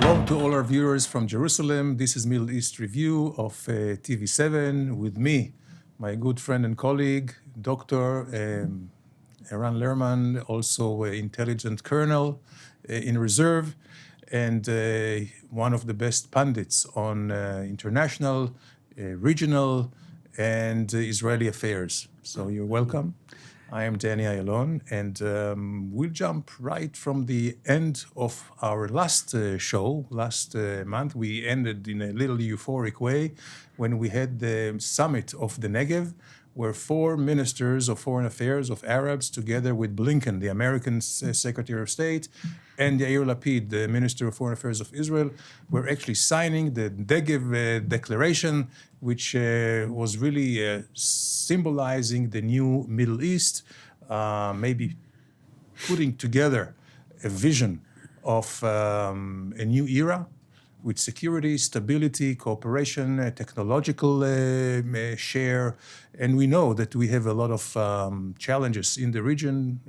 Shalom to all our viewers from Jerusalem. This is Middle East Review of TV7 with me, my good friend and colleague, Dr. Eran Lerman, also intelligent colonel in reserve, and one of the best pundits on international, regional, and Israeli affairs. So you're welcome. I am Danny Ayalon, and we'll jump right from the end of our last show, last month. We ended in a little euphoric way when we had the summit of the Negev, where 4 ministers of foreign affairs of Arabs, together with Blinken, the American Secretary of State, and Yair Lapid, the Minister of Foreign Affairs of Israel, were actually signing the Negev Declaration, which was really symbolizing the new Middle East, maybe putting together a vision of a new era with security, stability, cooperation, technological share. And we know that we have a lot of challenges in the region,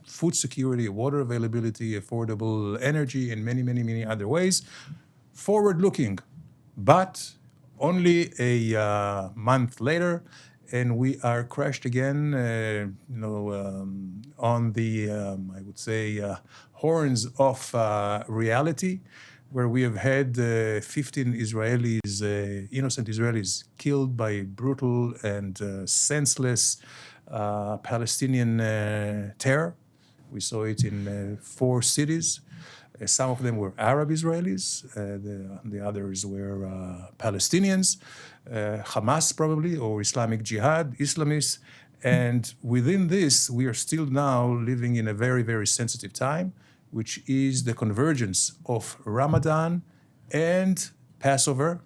food security, water availability, affordable energy, and many, many, many other ways. Forward-looking, but only a month later, and we are crashed again, on the, I would say, horns of reality, where we have had 15 Israelis, innocent Israelis, killed by brutal and senseless Palestinian terror. We saw it in 4 cities. Some of them were Arab Israelis, the others were Palestinians, Hamas probably, or Islamic Jihad, Islamists. And within this, we are still now living in a very, very sensitive time, which is the convergence of Ramadan and Passover,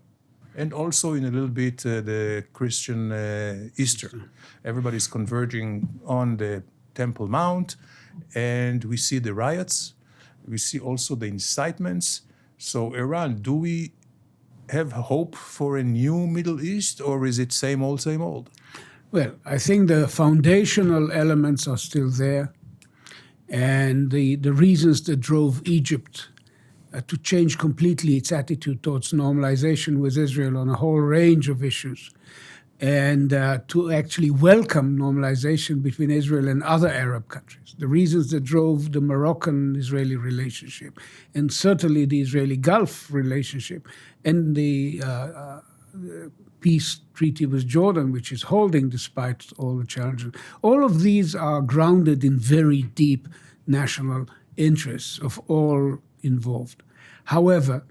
and also in a little bit the Christian Easter. Everybody's converging on the Temple Mount, and we see the riots. We see also the incitements. So Iran, do we have hope for a new Middle East, or is it same old, same old? Well, I think the foundational elements are still there. And the reasons that drove Egypt to change completely its attitude towards normalization with Israel on a whole range of issues, and to actually welcome normalization between Israel and other Arab countries. The reasons that drove the Moroccan-Israeli relationship, and certainly the Israeli-Gulf relationship, and the peace treaty with Jordan, which is holding despite all the challenges. All of these are grounded in very deep national interests of all involved. However,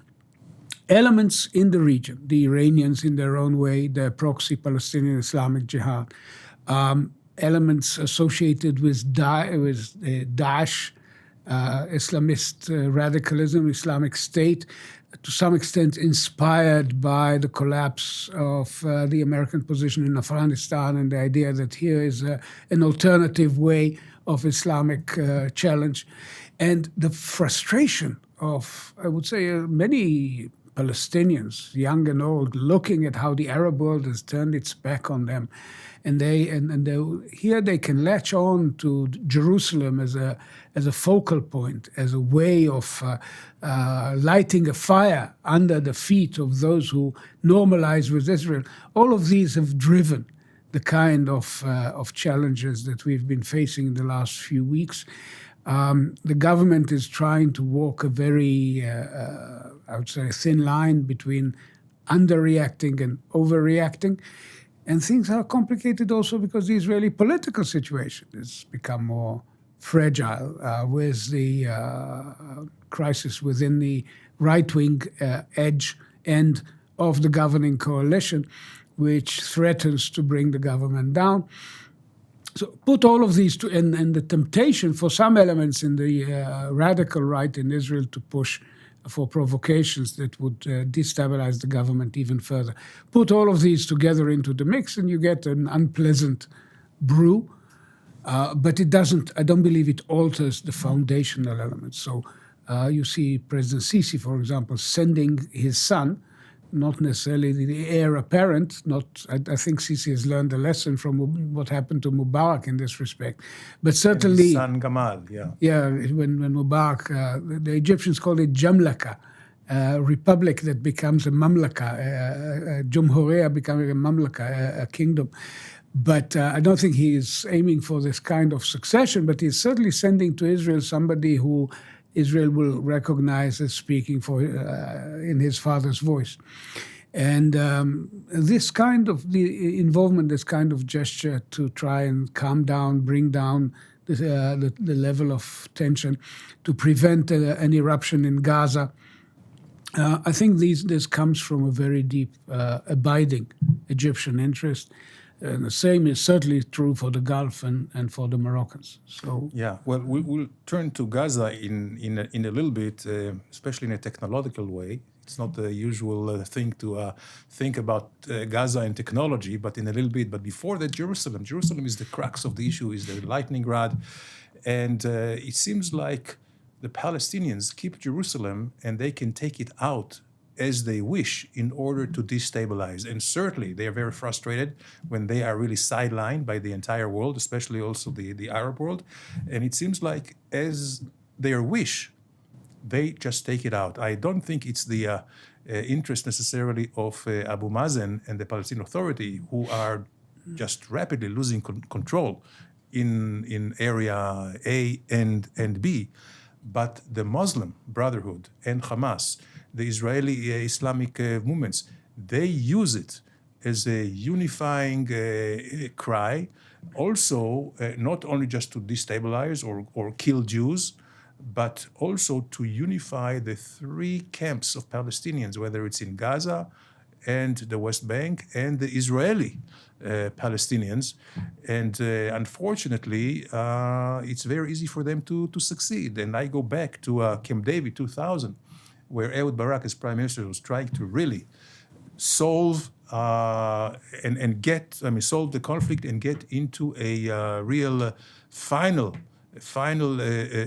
elements in the region, the Iranians in their own way, the proxy Palestinian Islamic Jihad, elements associated with Daesh, Islamist radicalism, Islamic State, to some extent inspired by the collapse of the American position in Afghanistan and the idea that here is an alternative way of Islamic challenge. And the frustration of, I would say, many Palestinians, young and old, looking at how the Arab world has turned its back on them. And here they can latch on to Jerusalem as a focal point, as a way of lighting a fire under the feet of those who normalize with Israel. All of these have driven the kind of challenges that we've been facing in the last few weeks. The government is trying to walk a very, I would say, thin line between underreacting and overreacting. And things are complicated also because the Israeli political situation has become more fragile with the crisis within the right-wing edge end of the governing coalition, which threatens to bring the government down. So put all of these and the temptation for some elements in the radical right in Israel to push for provocations that would destabilize the government even further. Put all of these together into the mix and you get an unpleasant brew, but it doesn't, I don't believe it alters the foundational elements. So you see President Sisi, for example, sending his son not necessarily the heir apparent. I think Sisi has learned a lesson from what happened to Mubarak in this respect. But certainly, his son Gamal, when Mubarak, the Egyptians called it Jamlaka, a republic that becomes a mamlaka, Jumhuriya becoming a mamlaka, a kingdom. But I don't think he is aiming for this kind of succession, but he's certainly sending to Israel somebody who Israel will recognize as speaking for in his father's voice. And this kind of the involvement, this kind of gesture to try and calm down, bring down the level of tension, to prevent an eruption in Gaza, I think this comes from a very deep, abiding Egyptian interest. And the same is certainly true for the Gulf and for the Moroccans. So well, we'll turn to Gaza in a little bit, especially in a technological way. It's not the usual thing to think about Gaza and technology, but in a little bit. But before that, Jerusalem. Jerusalem is the crux of the issue, is the lightning rod. And it seems like the Palestinians keep Jerusalem and they can take it out as they wish in order to destabilize. And certainly they are very frustrated when they are really sidelined by the entire world, especially also the Arab world. And it seems like as their wish, they just take it out. I don't think it's the interest necessarily of Abu Mazen and the Palestinian Authority, who are just rapidly losing control in area A and B, but the Muslim Brotherhood and Hamas, the Israeli-Islamic movements, they use it as a unifying cry, also not only just to destabilize or kill Jews, but also to unify the three camps of Palestinians, whether it's in Gaza and the West Bank and the Israeli Palestinians. And unfortunately, it's very easy for them to succeed. And I go back to Camp David 2000, where Ehud Barak, as prime minister, was trying to really solve solve the conflict and get into a real final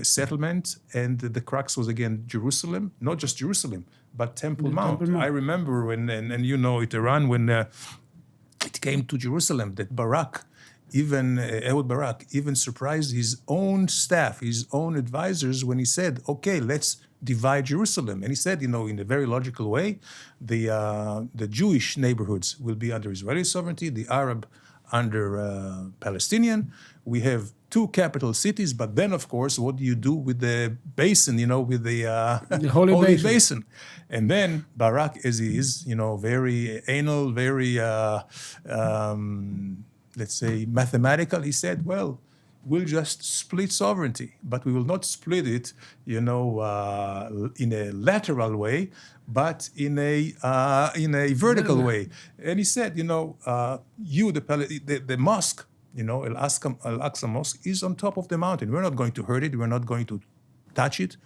settlement. And the crux was again Jerusalem, not just Jerusalem, but Temple Mount. I remember when, and you know it, Iran, when it came to Jerusalem, that Ehud Barak even surprised his own staff, his own advisors, when he said, okay, let's divide Jerusalem. And he said, in a very logical way, the Jewish neighborhoods will be under Israeli sovereignty, the Arab under Palestinian. We have two capital cities, but then, of course, what do you do with the basin, with the Holy Basin? And then Barak, as he is, very anal, very, let's say, mathematical, he said, well, we'll just split sovereignty, but we will not split it, in a lateral way, but in a vertical way. And he said, the mosque, Al-Aqsa Mosque is on top of the mountain. We're not going to hurt it. We're not going to touch it,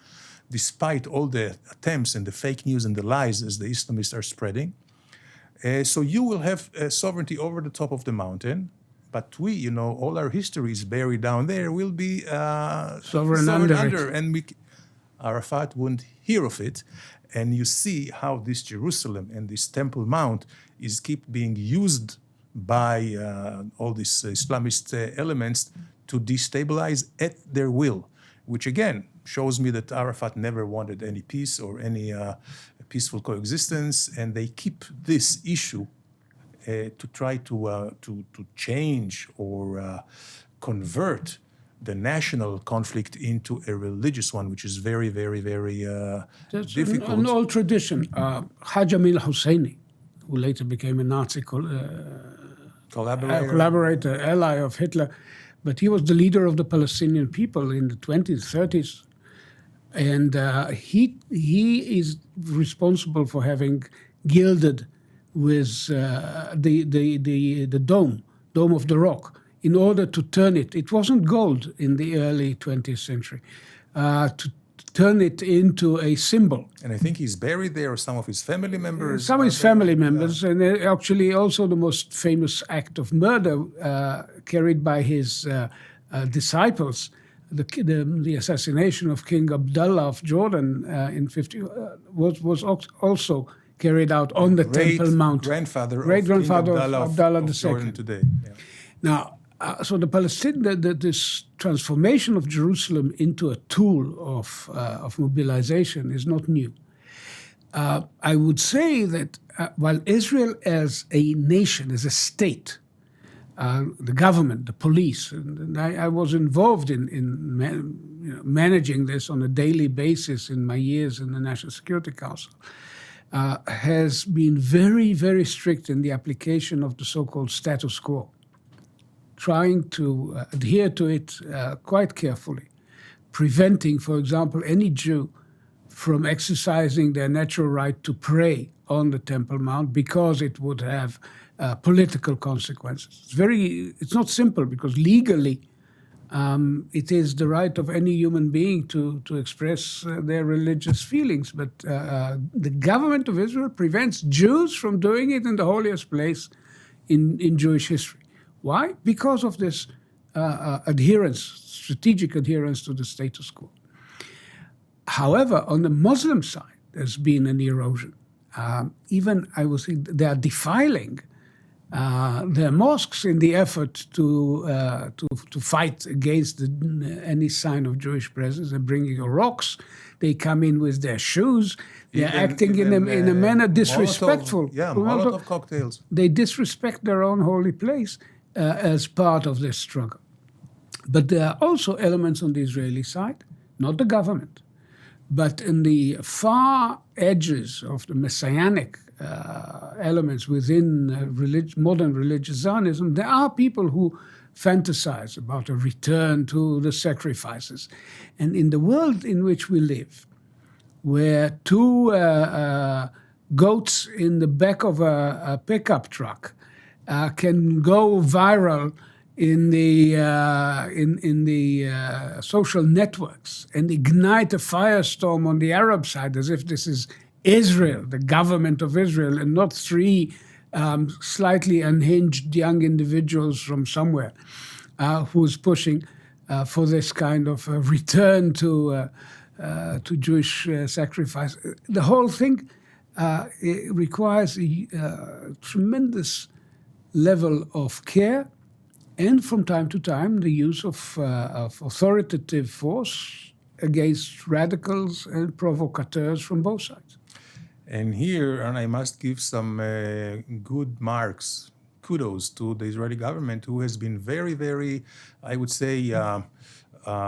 despite all the attempts and the fake news and the lies as the Islamists are spreading. So you will have sovereignty over the top of the mountain. But we, all our history is buried down there. We'll be sovereign under. And Arafat wouldn't hear of it. And you see how this Jerusalem and this Temple Mount keep being used by all these Islamist elements to destabilize at their will, which again shows me that Arafat never wanted any peace or any peaceful coexistence. And they keep this issue to try to change or convert the national conflict into a religious one, which is very, very, very difficult. An old tradition. Haj Amil Husseini, who later became a Nazi collaborator, ally of Hitler, but he was the leader of the Palestinian people in the 20s, 30s. And he is responsible for having gilded with the dome of the rock, in order to turn it. It wasn't gold in the early 20th century, to turn it into a symbol. And I think he's buried there, or some of his family members. Some of his family members, and actually also the most famous act of murder carried by his disciples, the assassination of King Abdullah of Jordan in 50 was also carried out on the Temple Mount. Great-grandfather of Abdullah of II. Jordan today. Yeah. Now, so this transformation of Jerusalem into a tool of mobilization is not new. I would say that while Israel as a nation, as a state, the government, the police, and I was involved in managing this on a daily basis in my years in the National Security Council, has been very, very strict in the application of the so-called status quo, trying to adhere to it quite carefully, preventing, for example, any Jew from exercising their natural right to pray on the Temple Mount because it would have political consequences. It's not simple because legally it is the right of any human being to express their religious feelings. But the government of Israel prevents Jews from doing it in the holiest place in Jewish history. Why? Because of this strategic adherence to the status quo. However, on the Muslim side, there's been an erosion. Even, I would say, they are defiling their mosques in the effort to fight against any sign of Jewish presence. They're bringing rocks. They come in with their shoes. They're acting in a manner disrespectful. Molotov cocktails. They disrespect their own holy place as part of this struggle. But there are also elements on the Israeli side, not the government, but in the far edges of the messianic elements within modern religious Zionism, there are people who fantasize about a return to the sacrifices. And in the world in which we live, where two goats in the back of a pickup truck can go viral in the social networks and ignite a firestorm on the Arab side, as if this is Israel, the government of Israel, and not three slightly unhinged young individuals from somewhere who's pushing for this kind of return to Jewish sacrifice. The whole thing it requires a tremendous level of care, and from time to time, the use of authoritative force against radicals and provocateurs from both sides. And here, and I must give some good kudos to the Israeli government, who has been very, very, I would say,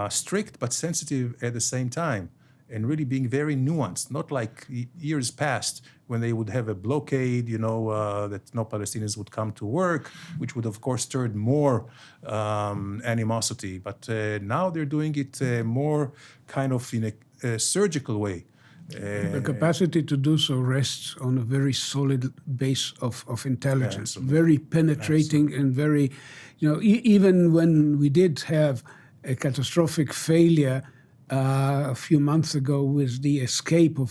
strict but sensitive at the same time, and really being very nuanced, not like years past when they would have a blockade, that no Palestinians would come to work, which would, of course, stir more animosity. But now they're doing it more kind of in a surgical way. The capacity to do so rests on a very solid base of intelligence, very penetrating and very, even when we did have a catastrophic failure a few months ago with the escape of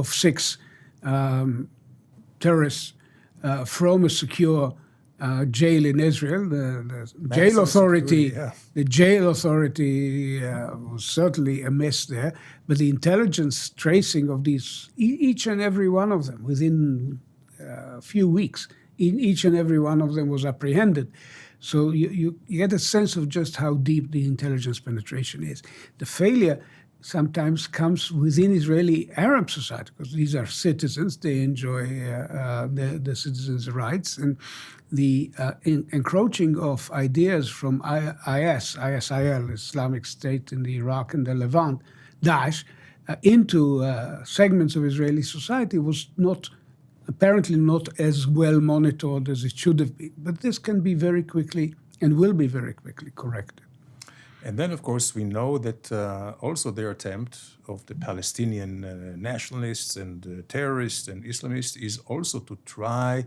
six terrorists from a secure jail in Israel. The jail authority, was certainly a mess there, but the intelligence tracing of these, each and every one of them, within a few weeks, each and every one of them was apprehended. So you get a sense of just how deep the intelligence penetration is. The failure sometimes comes within Israeli-Arab society, because these are citizens, they enjoy the citizens' rights, and the encroaching of ideas from ISIL, Islamic State in the Iraq and the Levant, Daesh, into segments of Israeli society was apparently not as well monitored as it should have been. But this can be very quickly and will be very quickly corrected. And then, of course, we know that also their attempt of the Palestinian nationalists and terrorists and Islamists is also to try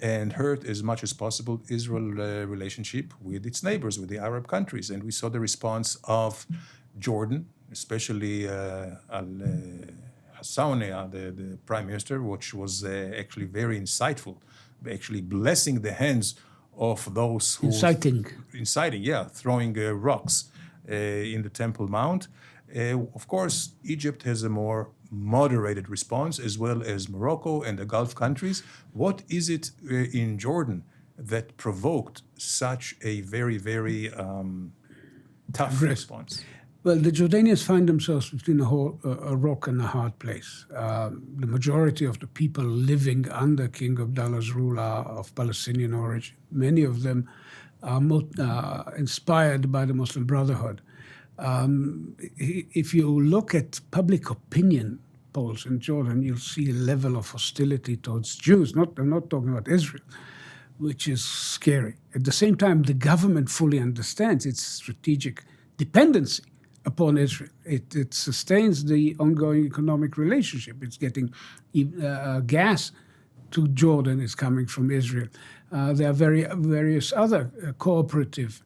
and hurt as much as possible Israel's relationship with its neighbors, with the Arab countries. And we saw the response of Jordan, especially Hassauneh, the prime minister, which was actually very insightful, actually blessing the hands of those who... Inciting, throwing rocks in the Temple Mount. Of course, Egypt has a more moderated response, as well as Morocco and the Gulf countries. What is it in Jordan that provoked such a very, very tough response? Well, the Jordanians find themselves between a rock and a hard place. The majority of the people living under King Abdullah's rule are of Palestinian origin. Many of them are inspired by the Muslim Brotherhood. If you look at public opinion polls in Jordan, you'll see a level of hostility towards Jews. I'm not talking about Israel, which is scary. At the same time, the government fully understands its strategic dependency upon Israel. It sustains the ongoing economic relationship. It's getting gas to Jordan is coming from Israel. There are various other cooperative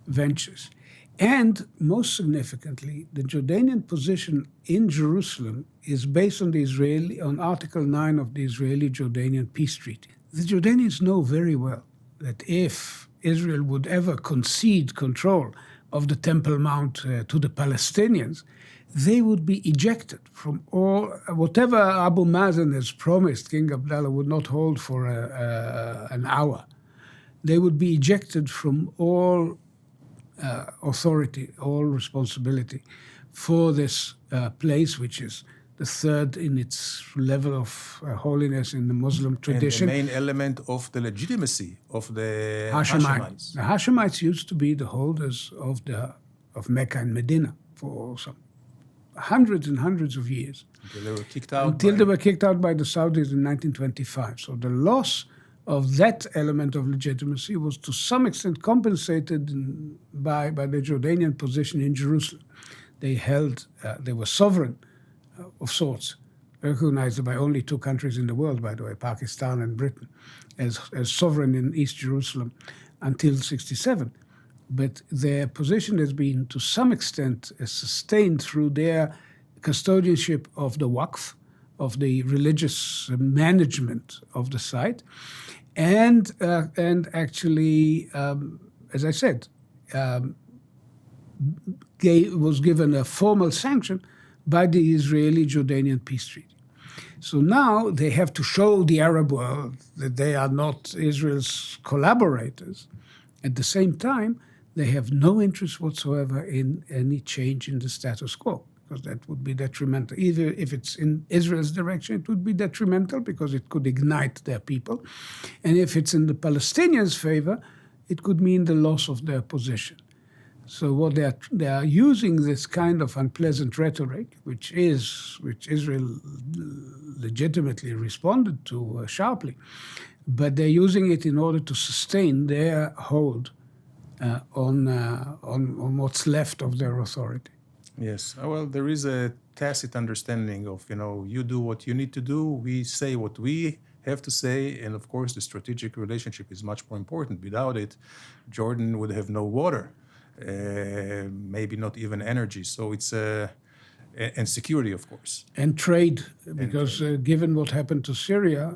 ventures. And most significantly, the Jordanian position in Jerusalem is based on Article 9 of the Israeli-Jordanian peace treaty. The Jordanians know very well that if Israel would ever concede control of the Temple Mount to the Palestinians, they would be ejected from all, whatever Abu Mazen has promised King Abdullah would not hold for an hour. They would be ejected from all authority, all responsibility for this place, which is the third in its level of holiness in the Muslim tradition. And the main element of the legitimacy of the Hashemites. The Hashemites used to be the holders of Mecca and Medina for some hundreds and hundreds of years. Until they were kicked out. Until they were kicked out by the Saudis in 1925. So the loss of that element of legitimacy was to some extent compensated by the Jordanian position in Jerusalem. They were sovereign of sorts, recognized by only two countries in the world, by the way, Pakistan and Britain, as sovereign in East Jerusalem until 1967. But their position has been, to some extent, sustained through their custodianship of the Waqf, of the religious management of the site, and actually, as I said, was given a formal sanction by the Israeli-Jordanian peace treaty. So now they have to show the Arab world that they are not Israel's collaborators. At the same time, they have no interest whatsoever in any change in the status quo, because that would be detrimental. Either if it's in Israel's direction, it would be detrimental because it could ignite their people. And if it's in the Palestinians' favor, it could mean the loss of their position. So what they are using this kind of unpleasant rhetoric, which Israel legitimately responded to sharply, but they're using it in order to sustain their hold on what's left of their authority. Yes. Well, there is a tacit understanding of, you do what you need to do, we say what we have to say, and of course the strategic relationship is much more important. Without it, Jordan would have no water. Maybe not even energy. So it's and security, of course. And trade, because given what happened to Syria,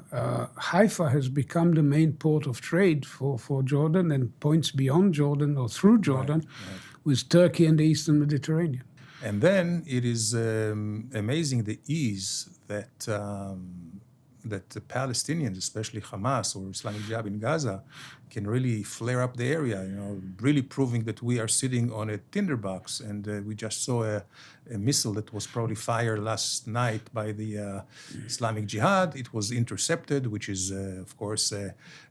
Haifa has become the main port of trade for Jordan and points beyond Jordan or through Jordan with Turkey and the Eastern Mediterranean. And then it is amazing the ease that the Palestinians, especially Hamas or Islamic Jihad in Gaza, can really flare up the area, really proving that we are sitting on a tinderbox. And we just saw a missile that was probably fired last night by the Islamic Jihad. It was intercepted, which is, of course,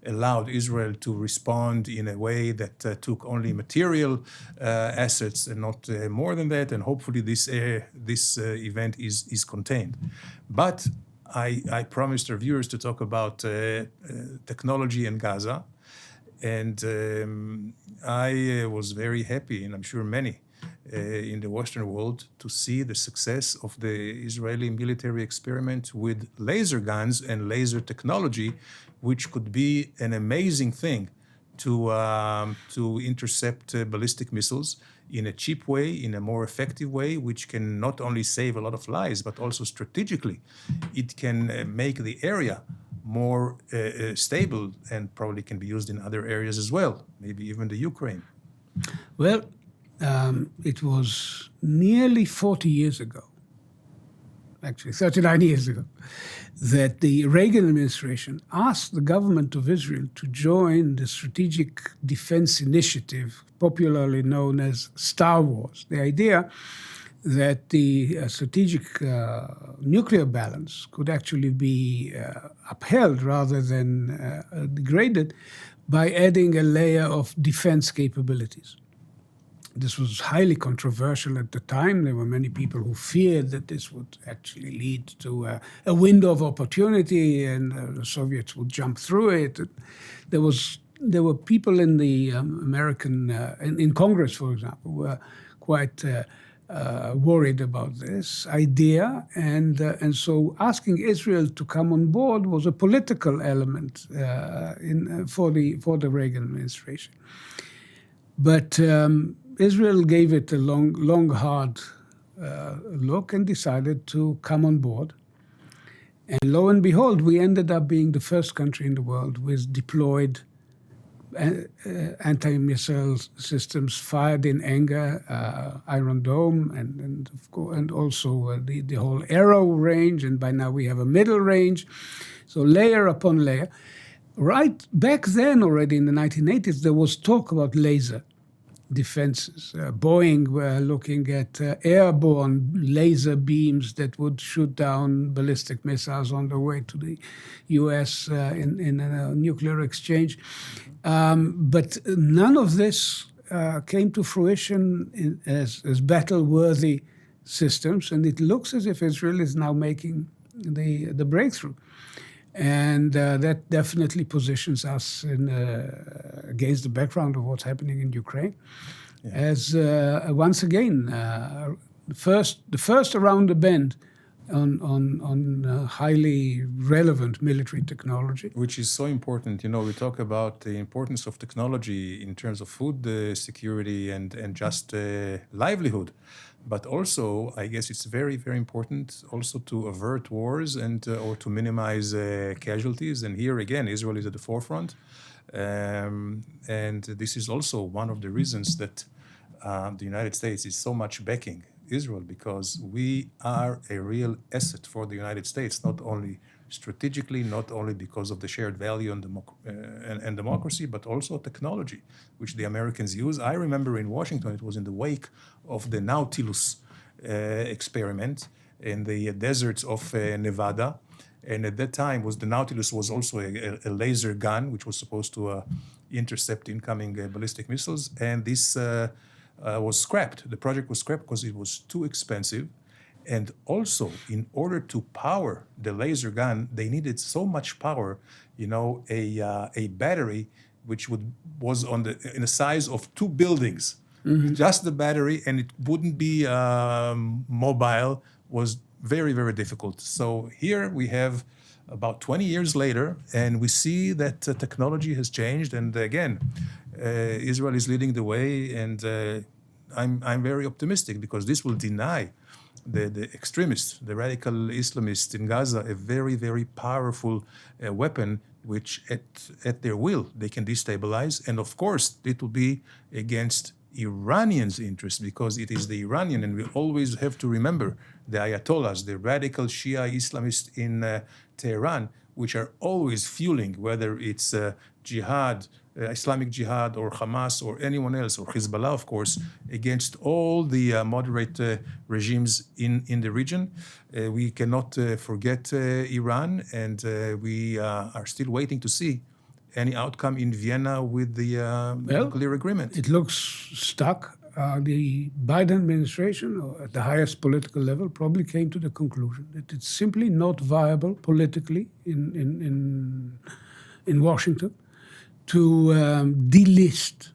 allowed Israel to respond in a way that took only material assets and not more than that. And hopefully this event is contained. But I promised our viewers to talk about technology in Gaza. And I was very happy, and I'm sure many in the Western world, to see the success of the Israeli military experiment with laser guns and laser technology, which could be an amazing thing to intercept ballistic missiles in a cheap way, in a more effective way, which can not only save a lot of lives, but also strategically, it can make the area more stable and probably can be used in other areas as well, maybe even the Ukraine. Well, it was nearly 40 years ago actually 39 years ago, that the Reagan administration asked the government of Israel to join the Strategic Defense Initiative, popularly known as Star Wars. The idea that the strategic nuclear balance could actually be upheld rather than degraded by adding a layer of defense capabilities. This was highly controversial at the time. There were many people who feared that this would actually lead to a window of opportunity and the Soviets would jump through it. There were people in the American, in Congress, for example, were quite worried about this idea. And so asking Israel to come on board was a political element for the Reagan administration. But Israel gave it a long, hard look and decided to come on board. And lo and behold, we ended up being the first country in the world with deployed anti-missile systems fired in anger, Iron Dome, and also the whole Arrow range. And by now we have a middle range. So layer upon layer. Right back then, already in the 1980s, there was talk about laser defenses. Boeing were looking at airborne laser beams that would shoot down ballistic missiles on the way to the U.S. in a nuclear exchange. But none of this came to fruition as battle-worthy systems, and it looks as if Israel is now making the breakthrough. And that definitely positions us against the background of what's happening in Ukraine as, once again, the first around the bend on highly relevant military technology. Which is so important. You know, we talk about the importance of technology in terms of food security and just livelihood. But also, I guess it's very, very important also to avert wars and or to minimize casualties. And here again, Israel is at the forefront. And this is also one of the reasons that the United States is so much backing Israel, because we are a real asset for the United States, not only strategically, not only because of the shared value and democracy, but also technology, which the Americans use. I remember in Washington, it was in the wake of the Nautilus experiment in the deserts of Nevada. And at that time, the Nautilus was also a laser gun, which was supposed to intercept incoming ballistic missiles. And this was scrapped. The project was scrapped because it was too expensive. And also, in order to power the laser gun, they needed so much power, you know, a battery which was in the size of 2 buildings. Mm-hmm. Just the battery, and it wouldn't be mobile, was very, very difficult. So here we have about 20 years later, and we see that technology has changed. And again, Israel is leading the way, and I'm very optimistic because this will deny the extremists, the radical Islamists in Gaza, a very, very powerful weapon which at their will they can destabilize. And of course, it will be against Iranians' interest, because it is the Iranian, and we always have to remember the Ayatollahs, the radical Shia Islamists in Tehran, which are always fueling, whether it's jihad, Islamic Jihad or Hamas or anyone else, or Hezbollah, of course, against all the moderate regimes in the region. We cannot forget Iran, and we are still waiting to see any outcome in Vienna with the nuclear agreement. It looks stuck. The Biden administration, at the highest political level, probably came to the conclusion that it's simply not viable politically in Washington to delist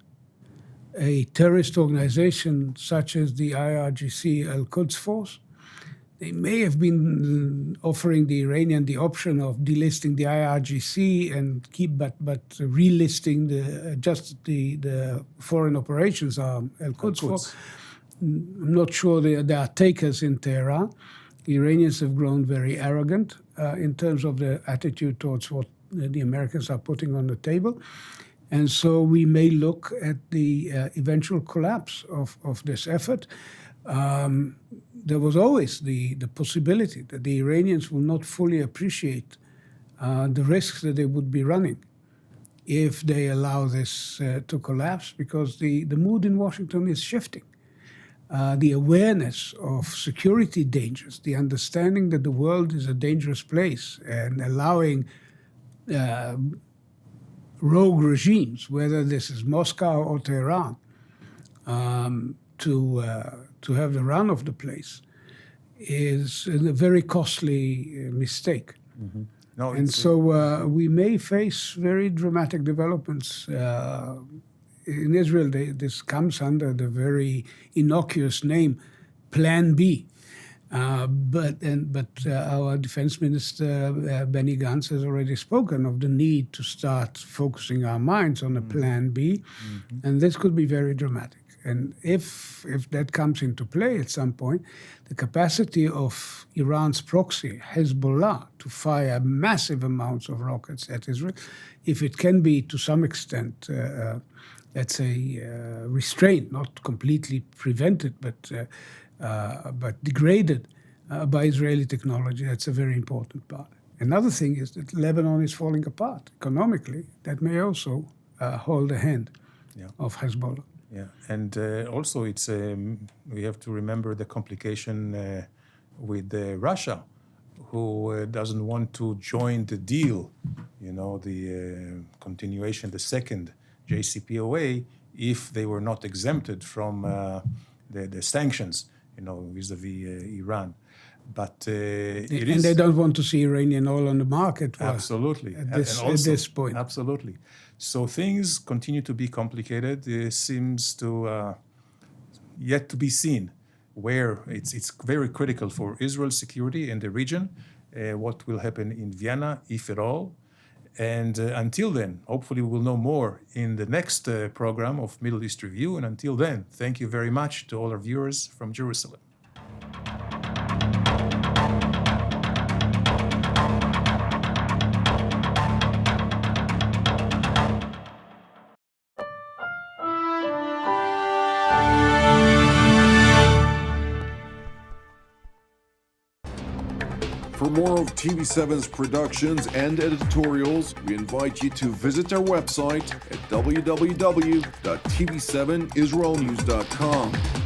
a terrorist organization such as the IRGC Al-Quds Force. They may have been offering the Iranian the option of delisting the IRGC and but relisting the foreign operations arm, Al-Quds Force. I'm not sure there are takers in Tehran. The Iranians have grown very arrogant in terms of their attitude towards what the Americans are putting on the table. And so we may look at the eventual collapse of this effort. there was always the possibility that the Iranians will not fully appreciate the risks that they would be running if they allow this to collapse, because the mood in Washington is shifting. The awareness of security dangers, the understanding that the world is a dangerous place, and allowing rogue regimes, whether this is Moscow or Tehran, to have the run of the place, is a very costly mistake. Mm-hmm. No, and so we may face very dramatic developments. In Israel, this comes under the very innocuous name Plan B. But our defense minister, Benny Gantz, has already spoken of the need to start focusing our minds on a Plan B, and this could be very dramatic. And if that comes into play at some point, the capacity of Iran's proxy, Hezbollah, to fire massive amounts of rockets at Israel, if it can be to some extent, let's say, restrained, not completely prevented, but degraded by Israeli technology, that's a very important part. Another thing is that Lebanon is falling apart economically. That may also hold the hand of Hezbollah. Yeah, and also it's we have to remember the complication with Russia, who doesn't want to join the deal, the continuation, the second JCPOA, if they were not exempted from the sanctions, vis-a-vis Iran. But and they don't want to see Iranian oil on the market. Absolutely. At this point. Absolutely. So things continue to be complicated. It seems to yet to be seen where it's very critical for Israel's security in the region, what will happen in Vienna, if at all. And until then, hopefully we will know more in the next program of Middle East Review. And until then, thank you very much to all our viewers from Jerusalem. For more of TV7's productions and editorials, we invite you to visit our website at www.tv7israelnews.com.